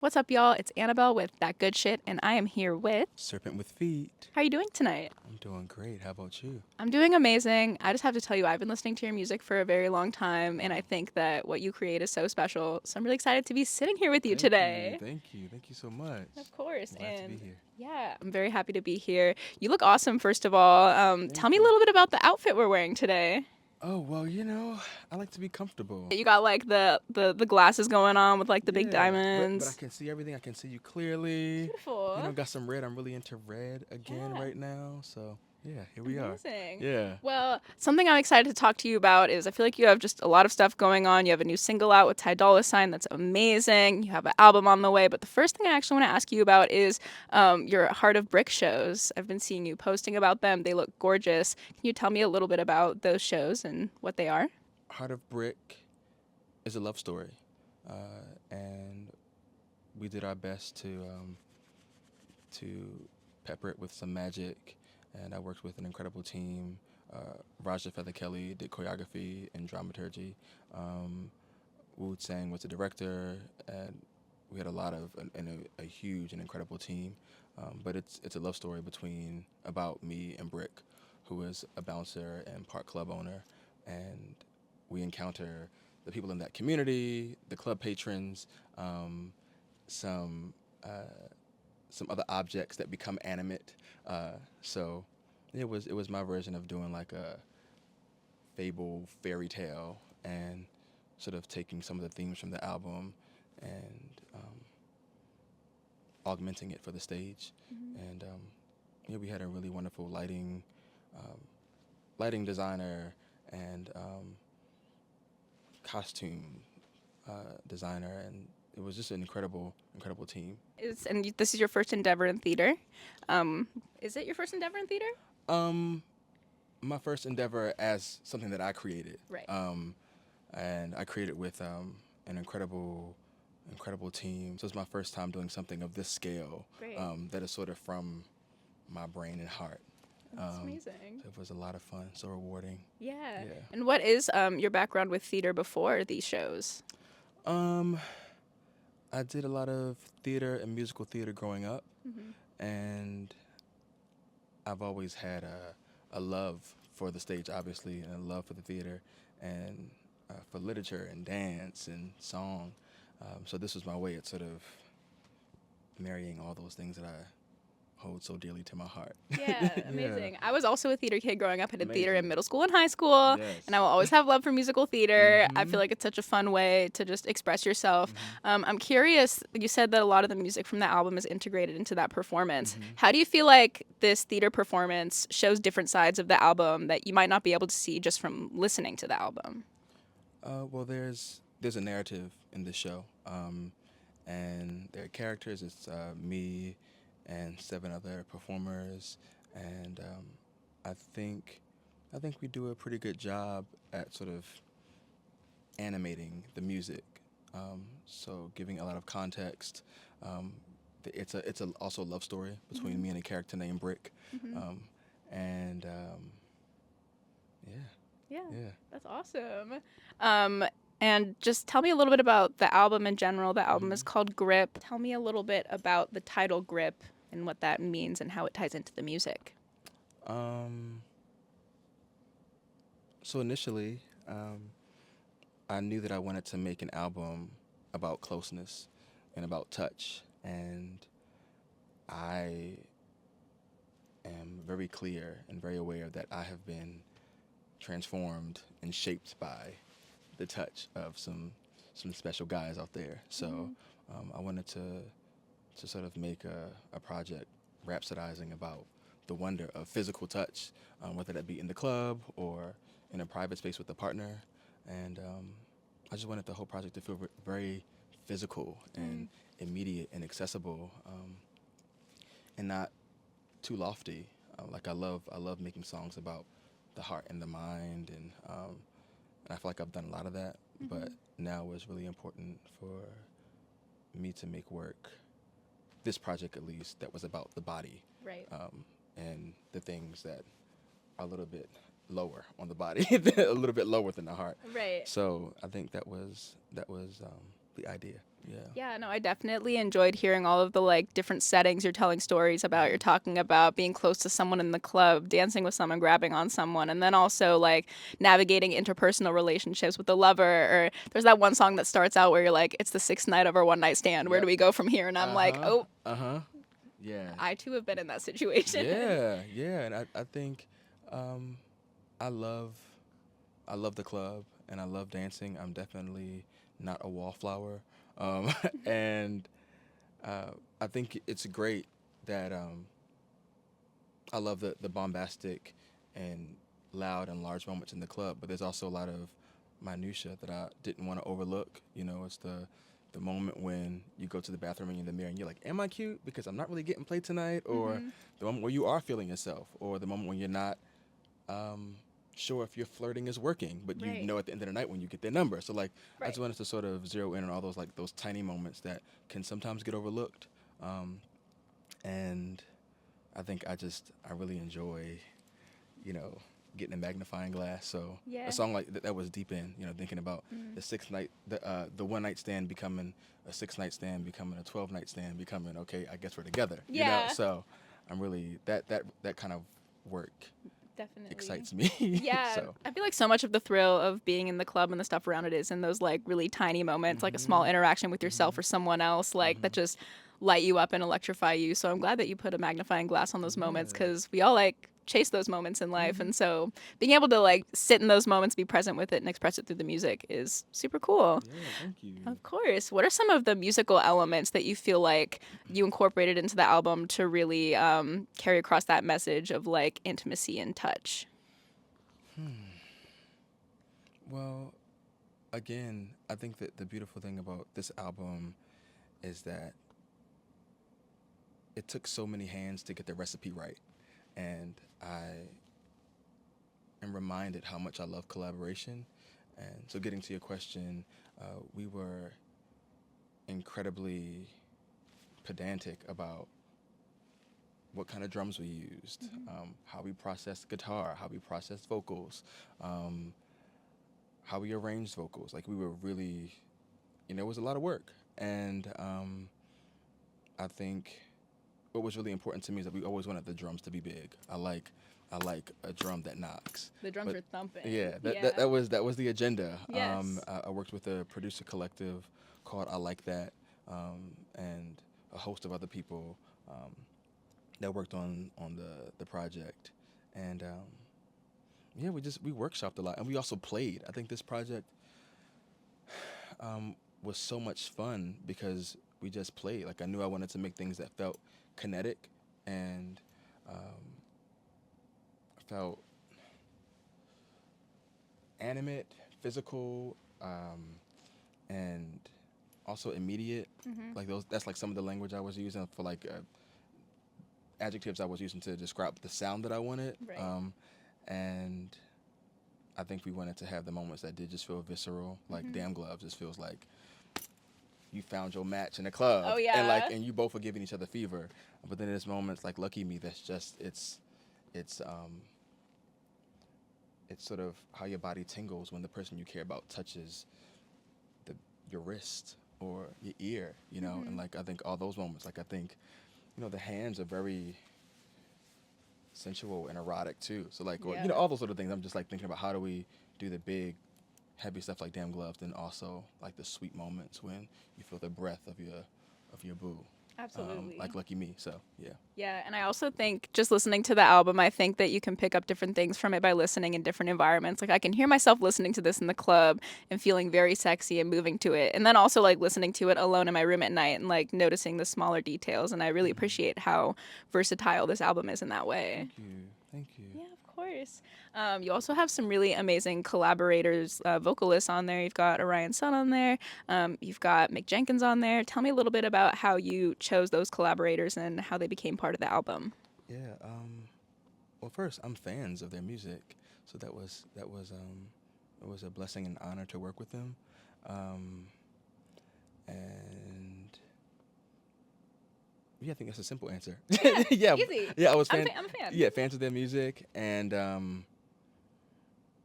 What's up, y'all? It's Annabelle with That Good Shit, and I am here with. Serpent with feet. How are you doing tonight? I'm doing great. How about you? I'm doing amazing. I just have to tell you, I've been listening to your music for a very long time, and I Wow. think that what you create is so special. So I'm really excited to be sitting here with you Thank you. today. Thank you. Thank you so much. Of course. I'm glad to be And here. yeah, I'm very happy to be here. You look awesome, first of all. Tell Thank me a you. little bit about the outfit we're wearing today. Oh, well, I like to be comfortable. You got like the glasses going on with like the big Yeah, but I diamonds. can see everything. I can see you clearly. Beautiful. Got some red. I'm really into red again Yeah. right now. So, yeah, here we are. Amazing. Yeah. Well, something I'm excited to talk to you about is I feel like you have just a lot of stuff going on. You have a new single out with Ty Dolla $ign that's amazing. You have an album on the way. But the first thing I actually want to ask you about is your Heart of Brick shows. I've been seeing you posting about them. They look gorgeous. Can you tell me a little bit about those shows and what they are? Heart of Brick is a love story. And we did our best to pepper it with some magic. And I worked with an incredible team. Raja Feather Kelly did choreography and dramaturgy. Um, Wu Tsang was the director, and we had a lot of a huge and incredible team. But it's a love story about me and Brick, who is a bouncer and park club owner, and we encounter the people in that community, the club patrons, um, some some other objects that become animate. So it was my version of doing like a fable fairy tale and sort of taking some of the themes from the album and augmenting it for the stage. And we had a really wonderful um, lighting designer and costume designer, and it was just an incredible team. This is your first endeavor in theater. Um, is it your first endeavor in theater? Um, my first endeavor as something that I created. Right. And I created with an incredible team. So it's my first time doing something of this scale Great. that is sort of from my brain and heart. That's Um, amazing. so it was a lot of fun, so rewarding. Yeah. Yeah. And what is your background with theater before these shows? Um, I did a lot of theater and musical theater growing up, and I've always had a love for the stage, obviously, and a love for the theater, and for literature and dance and song. So this was my way at sort of marrying all those things that I hold so dearly to my heart. Yeah, amazing. I was also a theater kid growing up. I did theater in Amazing. middle school and high school, Yes. and I will always have love for musical theater. I Mhm. feel like it's such a fun way to just express yourself. I'm curious, you said that a lot of the music from the album is integrated into that performance. How do you feel like this theater performance shows different sides of the album that you might not be able to see just from listening to the album? Well, there's a narrative in this show, and there are characters. It's me and seven other performers, and I think we do a pretty good job at sort of animating the music. So giving a lot of context. Um, it's also a love story between me and a character named Brick, um, and yeah, Yeah, yeah. that's awesome. And just tell me a little bit about the album in general. The album is called Grip. Tell me a little bit about the title Grip and what that means and how it ties into the music. Um, so initially, I knew that I wanted to make an album about closeness and about touch, and I am very clear and very aware that I have been transformed and shaped by the touch of some special guys out there. So I wanted to sort of make a project rhapsodizing about the wonder of physical touch, whether that be in the club or in a private space with a partner. And I just wanted the whole project to feel very physical and immediate and accessible, and not too lofty. Like I love making songs about the heart and the mind, and I feel like I've done a lot of that. But now it's really important for me to make work, this project at least, that was about the body, Right. and the things that are a little bit lower on the body, a little bit lower than the heart. Right. So I think that was the idea. Yeah. Yeah, no, I definitely enjoyed hearing all of the like different settings you're telling stories about. You're talking about being close to someone in the club, dancing with someone, grabbing on someone, and then also like navigating interpersonal relationships with the lover. Or there's that one song that starts out where you're like, "It's the sixth night of our one night stand. Where do Yep. we go from here?" And I'm like, Uh-huh. "Oh, Uh-huh. Yeah. I too have been in that situation." Yeah. Yeah. And I think um, I love I love the club and I love dancing. I'm definitely not a wallflower. And uh, I think it's great that I love the bombastic and loud and large moments in the club, but there's also a lot of minutia that I didn't want to overlook. You know, it's the moment when you go to the bathroom and you're in the mirror and you're like, "Am I cute? Because I'm not really getting played tonight," or Hmm. the moment where you are feeling yourself, or the moment when you're not um, sure if your flirting is working, but you Right. know at the end of the night when you get their number. So like, I just Right. wanted to sort of zero in on all those like those tiny moments that can sometimes get overlooked, um, and I really enjoy, you know, getting a magnifying glass. So a Yeah. song like that was deep in, you know, thinking about Mm. the one night stand becoming a 6 night stand, becoming a 12 night stand, becoming okay. I guess we're together, you know. Yeah. So I'm really that kind of work Definitely. excites me. Yeah, So. I feel like so much of the thrill of being in the club and the stuff around it is in those like really tiny moments, like a small Mhm. interaction with yourself Mhm. or someone else, like that Mhm. just light you up and electrify you. So I'm glad that you put a magnifying glass on those moments Yeah. because we all like chase those moments in life. Mhm. And so being able to like sit in those moments, be present with it, and express it through the music is super cool. Yeah. Thank you. Of course. What are some of the musical elements that you feel like you incorporated into the album to really carry across that message of like intimacy and touch? Well, again, I think that the beautiful thing about this album is that it took so many hands to get the recipe right, and I am reminded how much I love collaboration. And so, getting to your question, we were incredibly pedantic about what kind of drums we used, how we processed guitar, how we processed vocals, um, how we arranged vocals. Like we were really, it was a lot of work. And I think what was really important to me is that we always wanted the drums to be big. I like a drum that knocks. The drums But are thumping. yeah, Yeah. that was the agenda. Yes. I worked with a producer collective called I Like That, and a host of other people um, that worked on the project, and yeah, we workshopped a lot, and we also played. I think this project was so much fun because we just played. Like I knew I wanted to make things that felt kinetic and felt animate, physical, and also immediate. Hmm. Like those, that's like some of the language I was using for like adjectives I was using to describe the sound that I wanted. Right. And I think we wanted to have the moments that did just feel visceral. Like Hmm. Damn Gloves just feels like you found your match in a club, Oh and yeah. and you both are giving each other fever. But then there's moments like Lucky Me that's just it's it's sort of how your body tingles when the person you care about touches the your wrist or your ear, and Hmm. like I think all those moments, like I think the hands are very sensual and erotic too. So like, or Yeah. all those sort of things. I'm just like thinking about how do we do the big heavy stuff like Damn Gloves, then also like the sweet moments when you feel the breath of your boo, Absolutely. like Lucky Me. So yeah. Yeah, and I also think just listening to the album, I think that you can pick up different things from it by listening in different environments. Like I can hear myself listening to this in the club and feeling very sexy and moving to it. And then also like listening to it alone in my room at night and like noticing the smaller details. And I really Hmm. appreciate how versatile this album is in that way. Thank you, thank you. Yeah, of course. You also have some really amazing collaborators, vocalists on there. You've got Orion Sun on there. You've got Mick Jenkins on there. Tell me a little bit about how you chose those collaborators and how they became part of the album. Yeah. Well, first, I'm fans of their music, so it was a blessing and honor to work with them, um, and yeah, I think that's a simple answer. Yeah, Yeah, easy. yeah, I was I'm a fan. yeah, fans of their music, and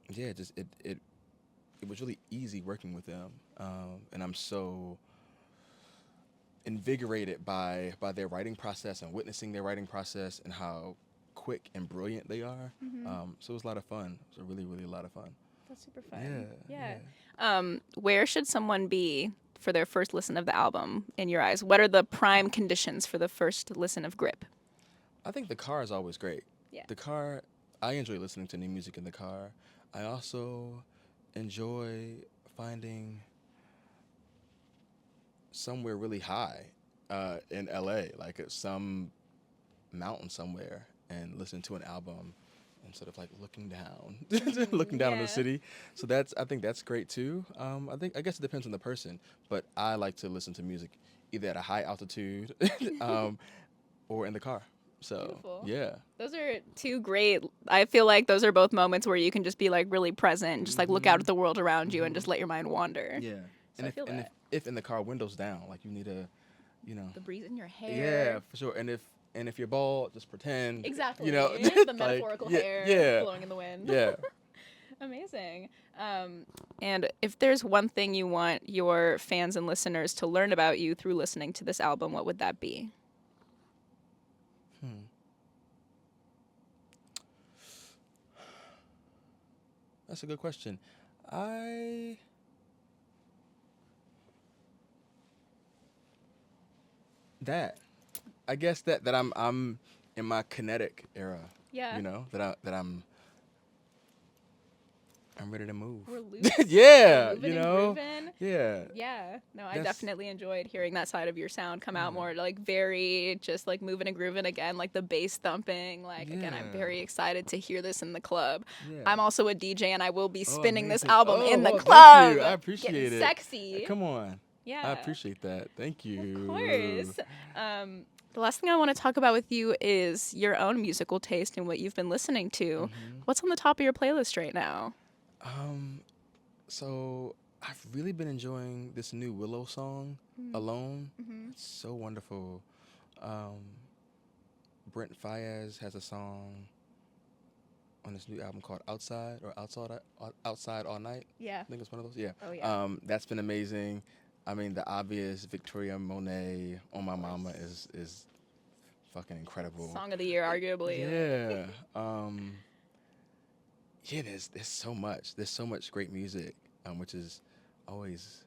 yeah, just it was really easy working with them, and I'm so invigorated by their writing process and witnessing their writing process and how quick and brilliant they are. So it was a lot of fun. It was a really, really a lot of fun. That's super fun. Yeah, Yeah. yeah. Where should someone be for their first listen of the album in your eyes? What are the prime conditions for the first listen of Grip? I think the car is always great. Yeah. The car, I enjoy listening to new music in the car. I also enjoy finding somewhere really high in LA, like at some mountain somewhere, and listen to an album instead of like looking down, looking down on the Yeah. city. So I think that's great too. I guess it depends on the person, but I like to listen to music either at a high altitude or in the car. So Beautiful. yeah. Those are two great. I feel like those are both moments where you can just be like really present and just like look out at the world around you and just let your mind wander. Yeah. So And I feel that. if in the car windows down, like you need a, The breeze in your hair. yeah, for sure. And if you're bald, just pretend. Exactly. You know, The like, metaphorical yeah, hair yeah, blowing in the wind. yeah. Amazing. And if there's one thing you want your fans and listeners to learn about you through listening to this album, what would that be? That's a good question. I that I guess that I'm in my kinetic era. Yeah. You know that I'm ready to move. We're loose. Yeah, Moving you and know. grooving. Yeah. Yeah. No, I That's- definitely enjoyed hearing that side of your sound come out more, like very just like moving and grooving again, like the bass thumping. Like again, I'm Yeah. very excited to hear this in the club. Yeah. I'm also a DJ and I will be spinning this amazing. album Oh, in the well, thank club. you. I appreciate Getting it. sexy. Come on. Yeah. I appreciate that. Thank you. Of course. The last thing I want to talk about with you is your own musical taste and what you've been listening to. What's on the top of your playlist right now? So I've really been enjoying this new Willow song, Alone. It's so wonderful. Brent Faiyaz has a song on this new album called Outside All Night. Yeah. I think it's one of those. Yeah. Oh, yeah. That's been amazing. I mean, the obvious Victoria Monet On My Mama is fucking incredible. Song of the year, arguably. Yeah. Yeah, there's so much. There's so much great music, which is always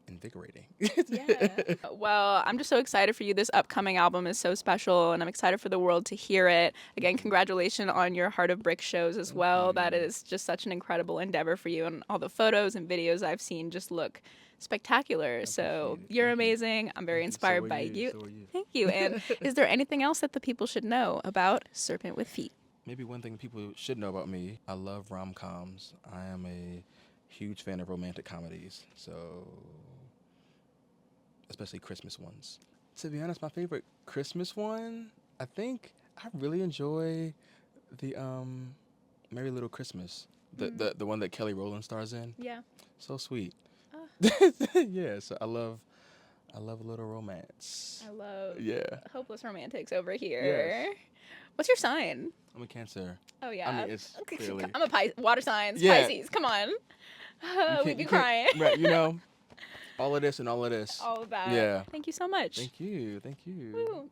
invigorating. Yeah. Well, I'm just so excited for you. This upcoming album is so special, and I'm excited for the world to hear it. Again, congratulations on your Heart of Brick shows as well. That is just such an incredible endeavor for you, and all the photos and videos I've seen just look spectacular. So appreciate it. you're Thank you. amazing. I'm very Thank you. inspired So are by you. you. So are you. Thank you. And is there anything else that the people should know about Serpent with Feet? Maybe one thing people should know about me, I love rom-coms. I am a huge fan of romantic comedies, so especially Christmas ones. To be honest, my favorite Christmas one, I think I really enjoy the Merry Little Christmas, the one that Kelly Rowland stars in. Yeah. So sweet. Yeah, so I love a little romance. I love Yeah. hopeless romantics over here. Yes. What's your sign? I'm a Cancer. Oh, yeah. I mean, it's clearly. I'm a water signs, Yeah. Pisces. Come on. We'd be You can't- crying. Right, you know, all of this and all of this. All of that. Yeah. Thank you so much. Thank you. Thank you. Woo.